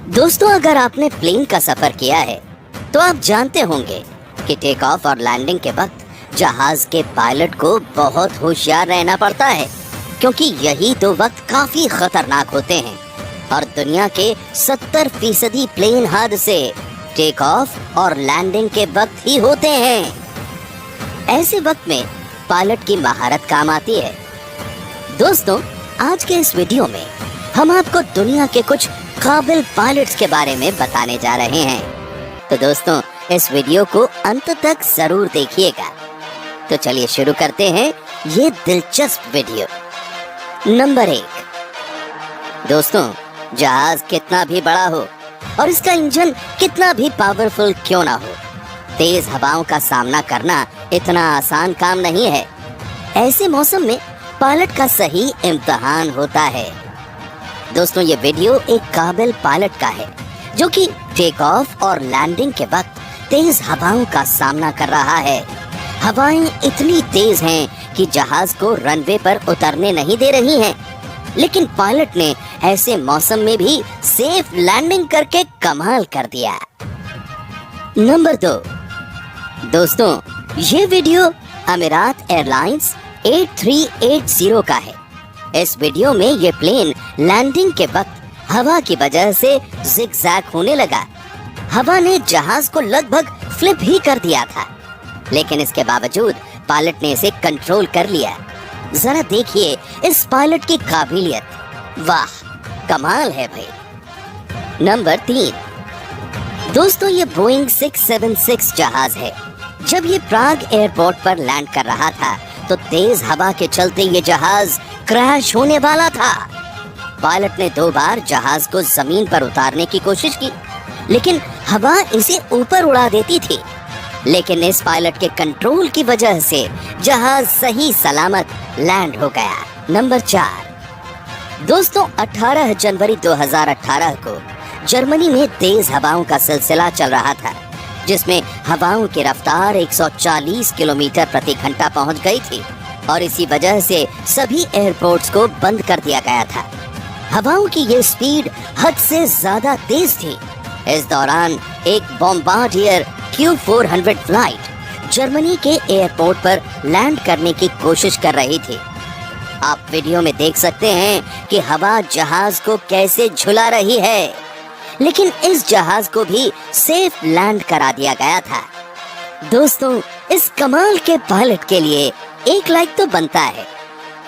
दोस्तों, अगर आपने प्लेन का सफर किया है तो आप जानते होंगे कि टेक ऑफ और लैंडिंग के वक्त जहाज के पायलट को बहुत होशियार रहना पड़ता है, क्योंकि यही तो वक्त काफी खतरनाक होते हैं और दुनिया के 70% प्लेन हादसे टेक ऑफ और लैंडिंग के वक्त ही होते हैं। ऐसे वक्त में पायलट की महारत काम आती है। दोस्तों, आज के इस वीडियो में हम आपको दुनिया के कुछ काबिल पायलट्स के बारे में बताने जा रहे हैं। तो दोस्तों, इस वीडियो को अंत तक जरूर देखिएगा। तो चलिए शुरू करते हैं ये दिलचस्प वीडियो। नंबर 1। दोस्तों, जहाज कितना भी बड़ा हो और इसका इंजन कितना भी पावरफुल क्यों ना हो, तेज हवाओं का सामना करना इतना आसान काम नहीं है। ऐसे मौसम में पायलट का सही इम्तिहान होता है। दोस्तों, ये वीडियो एक काबिल पायलट का है जो कि टेक ऑफ और लैंडिंग के वक्त तेज हवाओं का सामना कर रहा है। हवाएं इतनी तेज हैं कि जहाज को रनवे पर उतरने नहीं दे रही हैं, लेकिन पायलट ने ऐसे मौसम में भी सेफ लैंडिंग करके कमाल कर दिया। नंबर 2। दोस्तों, ये वीडियो अमीरात एयरलाइंस 8380 का है। इस वीडियो में ये प्लेन लैंडिंग के वक्त हवा की वजह से जिगजैग होने लगा। हवा ने जहाज को लगभग फ्लिप ही कर दिया था, लेकिन इसके बावजूद पायलट ने इसे कंट्रोल कर लिया। जरा देखिए इस पायलट की काबिलियत, वाह कमाल है भाई। नंबर 3। दोस्तों, ये बोइंग 676 जहाज है। जब ये प्राग एयरपोर्ट पर लैंड कर रहा था तो तेज हवा के चलते ये जहाज क्रैश होने वाला था। पायलट ने 2 बार जहाज को जमीन पर उतारने की कोशिश की, लेकिन हवा इसे ऊपर उड़ा देती थी। लेकिन इस पायलट के कंट्रोल की वजह से जहाज सही सलामत लैंड हो गया। नंबर 4। दोस्तों, 18 जनवरी 2018 को जर्मनी में तेज हवाओं का सिलसिला चल रहा था, जिसमें हवाओं की रफ्तार 140 किलोमीटर प्रति घंटा पहुंच गई थी और इसी वजह से सभी एयरपोर्ट्स को बंद कर दिया गया था। हवाओं की ये स्पीड हद से ज्यादा तेज थी। इस दौरान एक बॉम्बार्डियर Q400 फ्लाइट जर्मनी के एयरपोर्ट पर लैंड करने की कोशिश कर रही थी। आप वीडियो में देख सकते हैं कि हवा जहाज को कैसे झुला रही है, लेकिन इस जहाज को भी सेफ लैंड करा दिया गया था। दोस्तों, इस कमाल के पायलट के लिए एक लाइक तो बनता है।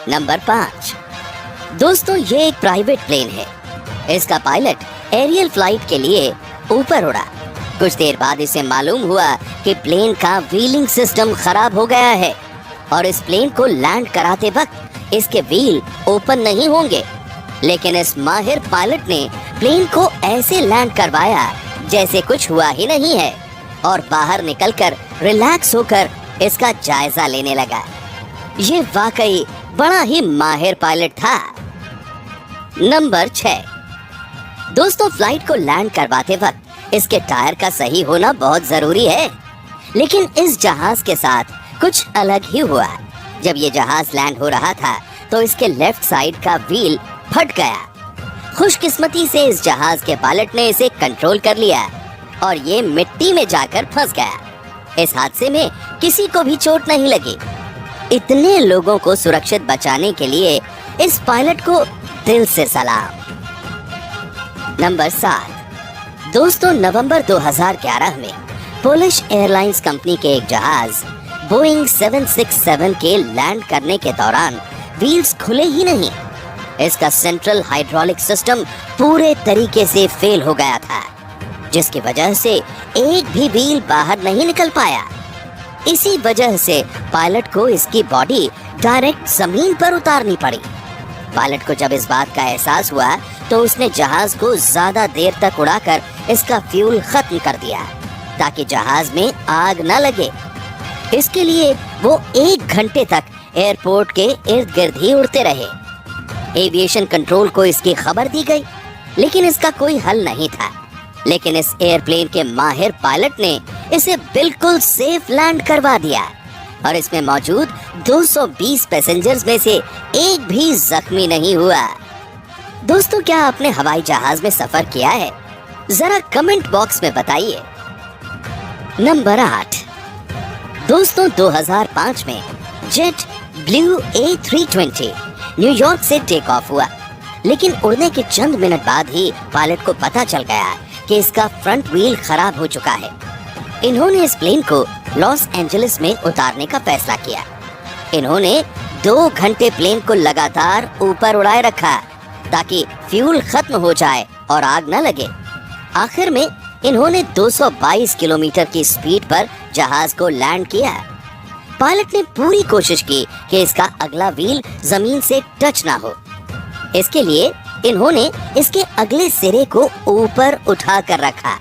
नंबर 5। दोस्तों, ये एक प्राइवेट प्लेन है। इसका पायलट एरियल फ्लाइट के लिए ऊपर उड़ा। कुछ देर बाद इसे मालूम हुआ कि प्लेन का व्हीलिंग सिस्टम खराब हो गया है और इस प्लेन को लैंड कराते वक्त इसके व्हील ओपन नहीं होंगे। लेकिन इस माहिर पायलट ने प्लेन को ऐसे लैंड करवाया जैसे कुछ हुआ ही नहीं है और बाहर निकलकर रिलैक्स होकर इसका जायजा लेने लगा। ये वाकई बड़ा ही माहिर पायलट था। नंबर 6। दोस्तों, फ्लाइट को लैंड करवाते वक्त इसके टायर का सही होना बहुत जरूरी है, लेकिन इस जहाज के साथ कुछ अलग ही हुआ। जब ये जहाज लैंड हो रहा था तो इसके लेफ्ट साइड का व्हील फट गया। खुशकिस्मती से इस जहाज के पायलट ने इसे कंट्रोल कर लिया और ये मिट्टी में जाकर फंस गया। इस हादसे में किसी को भी चोट नहीं लगी। इतने लोगों को सुरक्षित बचाने के लिए इस पायलट को दिल से सलाम। नंबर 7। दोस्तों, नवंबर 2011 में पोलिश एयरलाइंस कंपनी के एक जहाज बोइंग 767 के लैंड करने के दौरान व्हील्स खुले ही नहीं। इसका सेंट्रल हाइड्रोलिक सिस्टम पूरे तरीके से फेल हो गया था, जिसकी वजह से एक भी व्हील बाहर नहीं निकल पाया। इसी वजह से पायलट को इसकी बॉडी डायरेक्ट जमीन पर उतारनी पड़ी। पायलट को जब इस बात का एहसास हुआ तो उसने जहाज को ज्यादा देर तक उड़ाकर इसका फ्यूल खत्म कर दिया ताकि जहाज में आग न लगे। इसके लिए वो 1 घंटे तक एयरपोर्ट के इर्द गिर्द ही उड़ते रहे। एविएशन कंट्रोल को इसकी खबर दी गई, लेकिन इसका कोई हल नहीं था। लेकिन इस एयरप्लेन के माहिर पायलट ने इसे बिल्कुल सेफ लैंड करवा दिया और इसमें मौजूद 220 पैसेंजर्स में से एक भी जख्मी नहीं हुआ। दोस्तों, क्या आपने हवाई जहाज में सफर किया है जरा कमेंट बॉक्स में बताइए। नंबर 8। दोस्तों, 2005 में जेट ब्लू A320 न्यूयॉर्क से टेक ऑफ हुआ, लेकिन उड़ने के चंद मिनट बाद ही पायलट को पता चल गया कि इसका फ्रंट व्हील खराब हो चुका है। इन्होंने इस प्लेन को लॉस एंजलिस में उतारने का फैसला किया। इन्होंने 2 घंटे प्लेन को लगातार ऊपर उड़ाए रखा ताकि फ्यूल खत्म हो जाए और आग न लगे। आखिर में इन्होंने 222 किलोमीटर की स्पीड पर जहाज को लैंड किया। पायलट ने पूरी कोशिश की कि इसका अगला व्हील जमीन से टच ना हो। इसके लिए इन्होंने इसके अगले सिरे को ऊपर उठा कर रखा,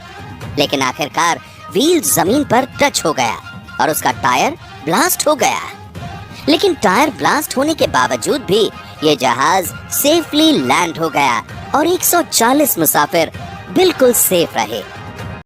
लेकिन आखिरकार व्हील जमीन पर टच हो गया और उसका टायर ब्लास्ट हो गया। लेकिन टायर ब्लास्ट होने के बावजूद भी ये जहाज सेफली लैंड हो गया और 140 मुसाफिर बिल्कुल सेफ रहे।